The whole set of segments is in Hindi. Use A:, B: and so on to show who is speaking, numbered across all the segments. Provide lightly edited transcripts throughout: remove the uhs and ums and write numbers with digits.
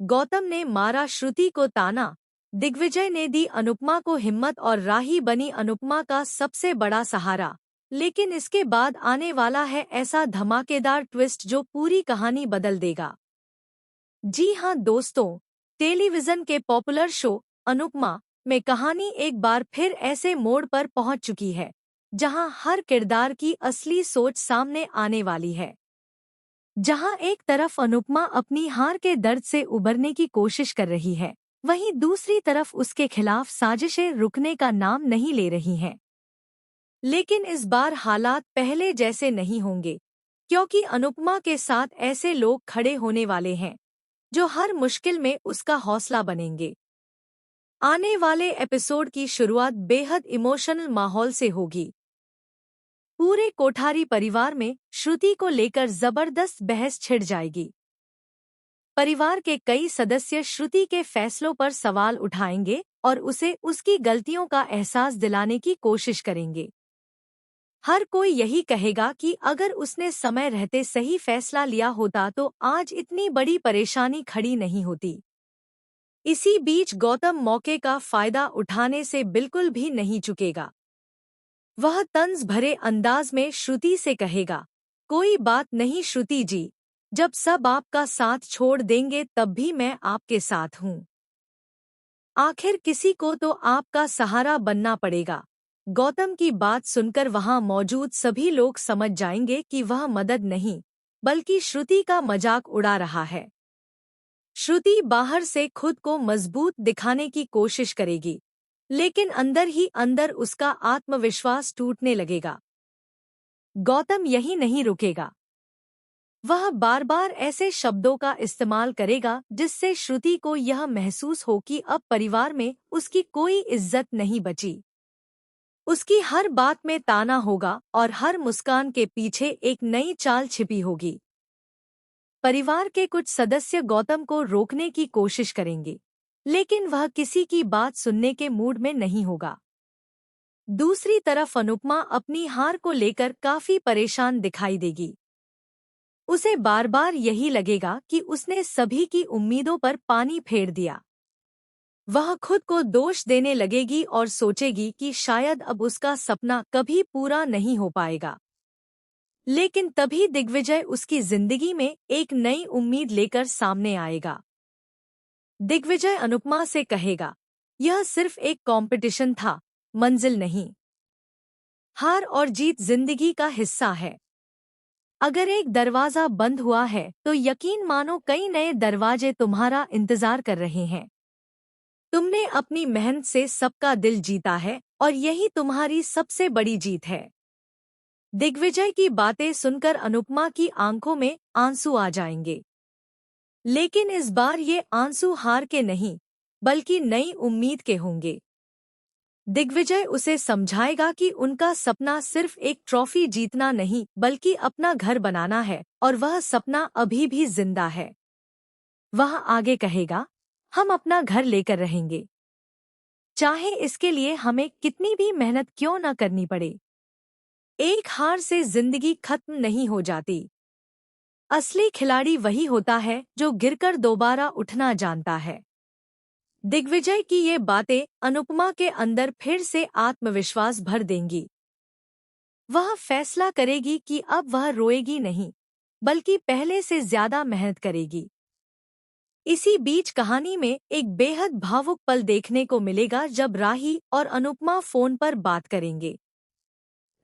A: गौतम ने मारा श्रुति को ताना, दिग्विजय ने दी अनुपमा को हिम्मत और राही बनी अनुपमा का सबसे बड़ा सहारा। लेकिन इसके बाद आने वाला है ऐसा धमाकेदार ट्विस्ट जो पूरी कहानी बदल देगा। जी हाँ दोस्तों, टेलीविजन के पॉपुलर शो अनुपमा में कहानी एक बार फिर ऐसे मोड़ पर पहुंच चुकी है जहां हर किरदार की असली सोच सामने आने वाली है। जहां एक तरफ अनुपमा अपनी हार के दर्द से उबरने की कोशिश कर रही है, वहीं दूसरी तरफ उसके खिलाफ साजिशें रुकने का नाम नहीं ले रही हैं। लेकिन इस बार हालात पहले जैसे नहीं होंगे, क्योंकि अनुपमा के साथ ऐसे लोग खड़े होने वाले हैं जो हर मुश्किल में उसका हौसला बनेंगे। आने वाले एपिसोड की शुरुआत बेहद इमोशनल माहौल से होगी। पूरे कोठारी परिवार में श्रुति को लेकर जबरदस्त बहस छिड़ जाएगी। परिवार के कई सदस्य श्रुति के फैसलों पर सवाल उठाएंगे और उसे उसकी गलतियों का एहसास दिलाने की कोशिश करेंगे। हर कोई यही कहेगा कि अगर उसने समय रहते सही फैसला लिया होता तो आज इतनी बड़ी परेशानी खड़ी नहीं होती। इसी बीच गौतम मौके का फायदा उठाने से बिल्कुल भी नहीं चुकेगा। वह तंज भरे अंदाज में श्रुति से कहेगा, कोई बात नहीं श्रुति जी, जब सब आपका साथ छोड़ देंगे तब भी मैं आपके साथ हूँ। आखिर किसी को तो आपका सहारा बनना पड़ेगा। गौतम की बात सुनकर वहां मौजूद सभी लोग समझ जाएंगे कि वह मदद नहीं, बल्कि श्रुति का मजाक उड़ा रहा है। श्रुति बाहर से खुद को मजबूत दिखाने की कोशिश करेगी, लेकिन अंदर ही अंदर उसका आत्मविश्वास टूटने लगेगा। गौतम यही नहीं रुकेगा। वह बार बार ऐसे शब्दों का इस्तेमाल करेगा जिससे श्रुति को यह महसूस हो कि अब परिवार में उसकी कोई इज्जत नहीं बची। उसकी हर बात में ताना होगा और हर मुस्कान के पीछे एक नई चाल छिपी होगी। परिवार के कुछ सदस्य गौतम को रोकने की कोशिश करेंगे, लेकिन वह किसी की बात सुनने के मूड में नहीं होगा। दूसरी तरफ अनुपमा अपनी हार को लेकर काफी परेशान दिखाई देगी। उसे बार बार यही लगेगा कि उसने सभी की उम्मीदों पर पानी फेर दिया। वह खुद को दोष देने लगेगी और सोचेगी कि शायद अब उसका सपना कभी पूरा नहीं हो पाएगा। लेकिन तभी दिग्विजय उसकी जिंदगी में एक नई उम्मीद लेकर सामने आएगा। दिग्विजय अनुपमा से कहेगा, यह सिर्फ एक कंपटीशन था, मंजिल नहीं। हार और जीत जिंदगी का हिस्सा है। अगर एक दरवाजा बंद हुआ है तो यकीन मानो कई नए दरवाजे तुम्हारा इंतजार कर रहे हैं। तुमने अपनी मेहनत से सबका दिल जीता है और यही तुम्हारी सबसे बड़ी जीत है। दिग्विजय की बातें सुनकर अनुपमा की आंखों में आंसू आ जाएंगे। लेकिन इस बार ये आंसू हार के नहीं, बल्कि नई उम्मीद के होंगे। दिग्विजय उसे समझाएगा कि उनका सपना सिर्फ एक ट्रॉफी जीतना नहीं, बल्कि अपना घर बनाना है और वह सपना अभी भी जिंदा है। वह आगे कहेगा, हम अपना घर लेकर रहेंगे, चाहे इसके लिए हमें कितनी भी मेहनत क्यों न करनी पड़े। एक हार से जिंदगी खत्म नहीं हो जाती। असली खिलाड़ी वही होता है जो गिरकर दोबारा उठना जानता है। दिग्विजय की ये बातें अनुपमा के अंदर फिर से आत्मविश्वास भर देंगी। वह फैसला करेगी कि अब वह रोएगी नहीं, बल्कि पहले से ज्यादा मेहनत करेगी। इसी बीच कहानी में एक बेहद भावुक पल देखने को मिलेगा जब राही और अनुपमा फोन पर बात करेंगे।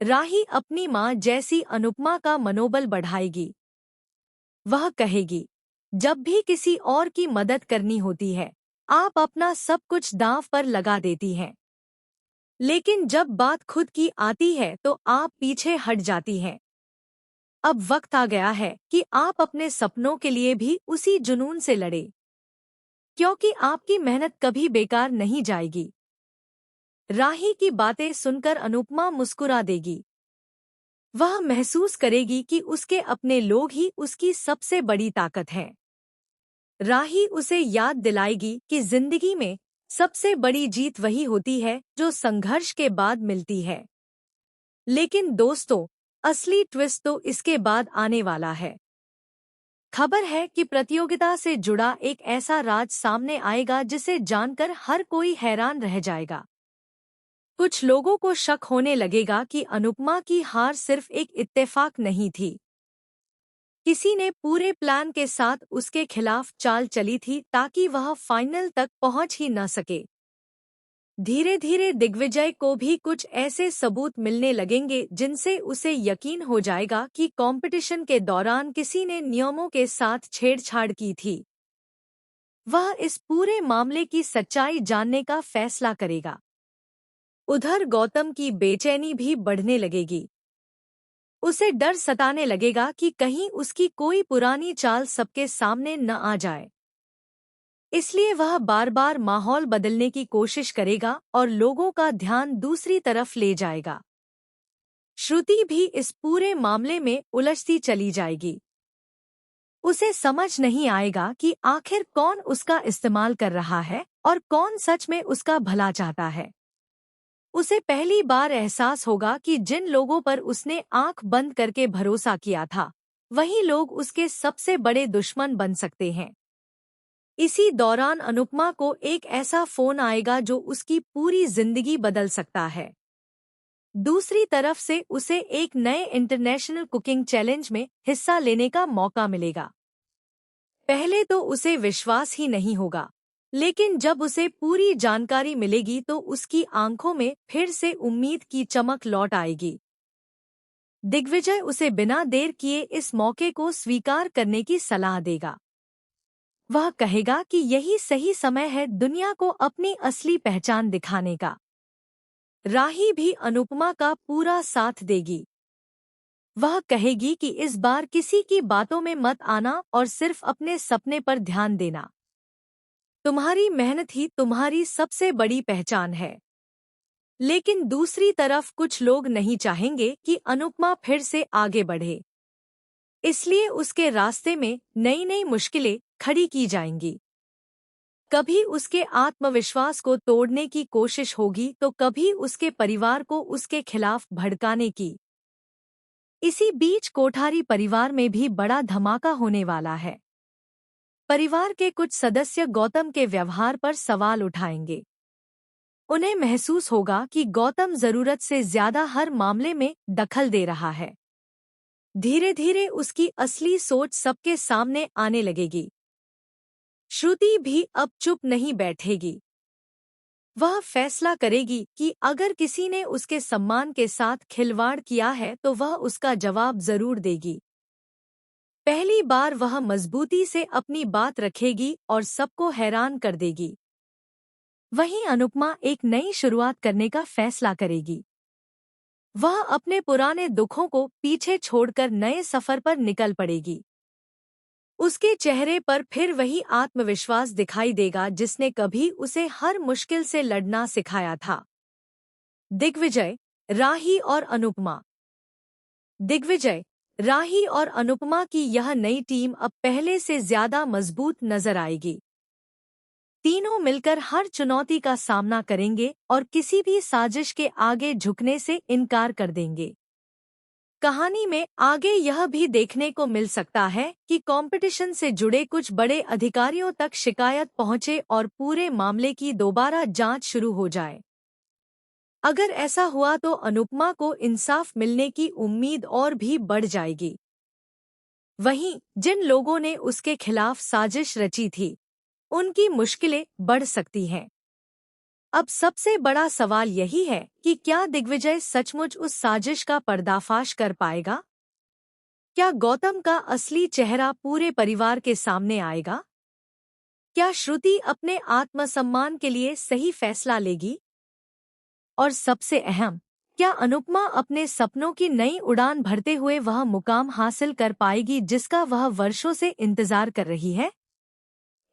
A: राही अपनी मां जैसी अनुपमा का मनोबल बढ़ाएगी। वह कहेगी, जब भी किसी और की मदद करनी होती है, आप अपना सब कुछ दांव पर लगा देती हैं। लेकिन जब बात खुद की आती है तो आप पीछे हट जाती हैं। अब वक्त आ गया है कि आप अपने सपनों के लिए भी उसी जुनून से लड़े, क्योंकि आपकी मेहनत कभी बेकार नहीं जाएगी। राही की बातें सुनकर अनुपमा मुस्कुरा देगी। वह महसूस करेगी कि उसके अपने लोग ही उसकी सबसे बड़ी ताकत हैं। राही उसे याद दिलाएगी कि जिंदगी में सबसे बड़ी जीत वही होती है जो संघर्ष के बाद मिलती है। लेकिन दोस्तों, असली ट्विस्ट तो इसके बाद आने वाला है। खबर है कि प्रतियोगिता से जुड़ा एक ऐसा राज सामने आएगा जिसे जानकर हर कोई हैरान रह जाएगा। कुछ लोगों को शक होने लगेगा कि अनुपमा की हार सिर्फ एक इत्तेफाक नहीं थी। किसी ने पूरे प्लान के साथ उसके खिलाफ चाल चली थी ताकि वह फाइनल तक पहुंच ही न सके। धीरे धीरे दिग्विजय को भी कुछ ऐसे सबूत मिलने लगेंगे जिनसे उसे यकीन हो जाएगा कि कंपटीशन के दौरान किसी ने नियमों के साथ छेड़छाड़ की थी। वह इस पूरे मामले की सच्चाई जानने का फैसला करेगा। उधर गौतम की बेचैनी भी बढ़ने लगेगी। उसे डर सताने लगेगा कि कहीं उसकी कोई पुरानी चाल सबके सामने न आ जाए। इसलिए वह बार बार माहौल बदलने की कोशिश करेगा और लोगों का ध्यान दूसरी तरफ ले जाएगा। श्रुति भी इस पूरे मामले में उलझती चली जाएगी। उसे समझ नहीं आएगा कि आखिर कौन उसका इस्तेमाल कर रहा है और कौन सच में उसका भला चाहता है। उसे पहली बार एहसास होगा कि जिन लोगों पर उसने आंख बंद करके भरोसा किया था, वही लोग उसके सबसे बड़े दुश्मन बन सकते हैं। इसी दौरान अनुपमा को एक ऐसा फोन आएगा जो उसकी पूरी जिंदगी बदल सकता है। दूसरी तरफ से उसे एक नए इंटरनेशनल कुकिंग चैलेंज में हिस्सा लेने का मौका मिलेगा। पहले तो उसे विश्वास ही नहीं होगा, लेकिन जब उसे पूरी जानकारी मिलेगी तो उसकी आंखों में फिर से उम्मीद की चमक लौट आएगी। दिग्विजय उसे बिना देर किए इस मौके को स्वीकार करने की सलाह देगा। वह कहेगा कि यही सही समय है दुनिया को अपनी असली पहचान दिखाने का। राही भी अनुपमा का पूरा साथ देगी। वह कहेगी कि इस बार किसी की बातों में मत आना और सिर्फ अपने सपने पर ध्यान देना। तुम्हारी मेहनत ही तुम्हारी सबसे बड़ी पहचान है। लेकिन दूसरी तरफ कुछ लोग नहीं चाहेंगे कि अनुपमा फिर से आगे बढ़े। इसलिए उसके रास्ते में नई नई मुश्किलें खड़ी की जाएंगी। कभी उसके आत्मविश्वास को तोड़ने की कोशिश होगी तो कभी उसके परिवार को उसके खिलाफ भड़काने की। इसी बीच कोठारी परिवार में भी बड़ा धमाका होने वाला है। परिवार के कुछ सदस्य गौतम के व्यवहार पर सवाल उठाएंगे। उन्हें महसूस होगा कि गौतम जरूरत से ज्यादा हर मामले में दखल दे रहा है। धीरे धीरे उसकी असली सोच सबके सामने आने लगेगी। श्रुति भी अब चुप नहीं बैठेगी। वह फैसला करेगी कि अगर किसी ने उसके सम्मान के साथ खिलवाड़ किया है तो वह उसका जवाब जरूर देगी। पहली बार वह मजबूती से अपनी बात रखेगी और सबको हैरान कर देगी। वहीं अनुपमा एक नई शुरुआत करने का फैसला करेगी। वह अपने पुराने दुखों को पीछे छोड़कर नए सफर पर निकल पड़ेगी। उसके चेहरे पर फिर वही आत्मविश्वास दिखाई देगा जिसने कभी उसे हर मुश्किल से लड़ना सिखाया था। दिग्विजय, राही और अनुपमा। दिग्विजय, राही और अनुपमा की यह नई टीम अब पहले से ज्यादा मजबूत नजर आएगी। तीनों मिलकर हर चुनौती का सामना करेंगे और किसी भी साजिश के आगे झुकने से इनकार कर देंगे। कहानी में आगे यह भी देखने को मिल सकता है कि कंपटीशन से जुड़े कुछ बड़े अधिकारियों तक शिकायत पहुंचे और पूरे मामले की दोबारा जांच शुरू हो जाए। अगर ऐसा हुआ तो अनुपमा को इंसाफ मिलने की उम्मीद और भी बढ़ जाएगी। वहीं जिन लोगों ने उसके खिलाफ साजिश रची थी, उनकी मुश्किलें बढ़ सकती हैं। अब सबसे बड़ा सवाल यही है कि क्या दिग्विजय सचमुच उस साजिश का पर्दाफाश कर पाएगा? क्या गौतम का असली चेहरा पूरे परिवार के सामने आएगा? क्या श्रुति अपने आत्मसम्मान के लिए सही फैसला लेगी? और सबसे अहम, क्या अनुपमा अपने सपनों की नई उड़ान भरते हुए वह मुकाम हासिल कर पाएगी जिसका वह वर्षों से इंतजार कर रही है?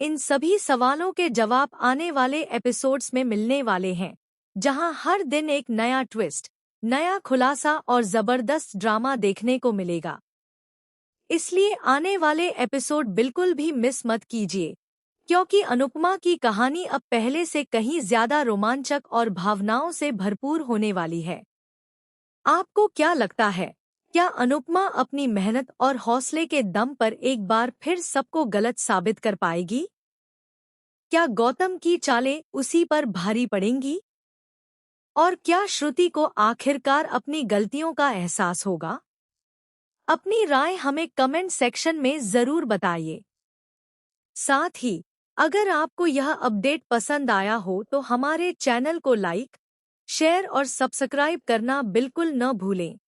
A: इन सभी सवालों के जवाब आने वाले एपिसोड्स में मिलने वाले हैं, जहां हर दिन एक नया ट्विस्ट, नया खुलासा और जबरदस्त ड्रामा देखने को मिलेगा। इसलिए आने वाले एपिसोड बिल्कुल भी मिस मत कीजिए, क्योंकि अनुपमा की कहानी अब पहले से कहीं ज्यादा रोमांचक और भावनाओं से भरपूर होने वाली है। आपको क्या लगता है? क्या अनुपमा अपनी मेहनत और हौसले के दम पर एक बार फिर सबको गलत साबित कर पाएगी? क्या गौतम की चालें उसी पर भारी पड़ेंगी? और क्या श्रुति को आखिरकार अपनी गलतियों का एहसास होगा? अपनी राय हमें कमेंट सेक्शन में जरूर बताइए। साथ ही अगर आपको यह अपडेट पसंद आया हो तो हमारे चैनल को लाइक, शेयर और सब्सक्राइब करना बिल्कुल न भूलें।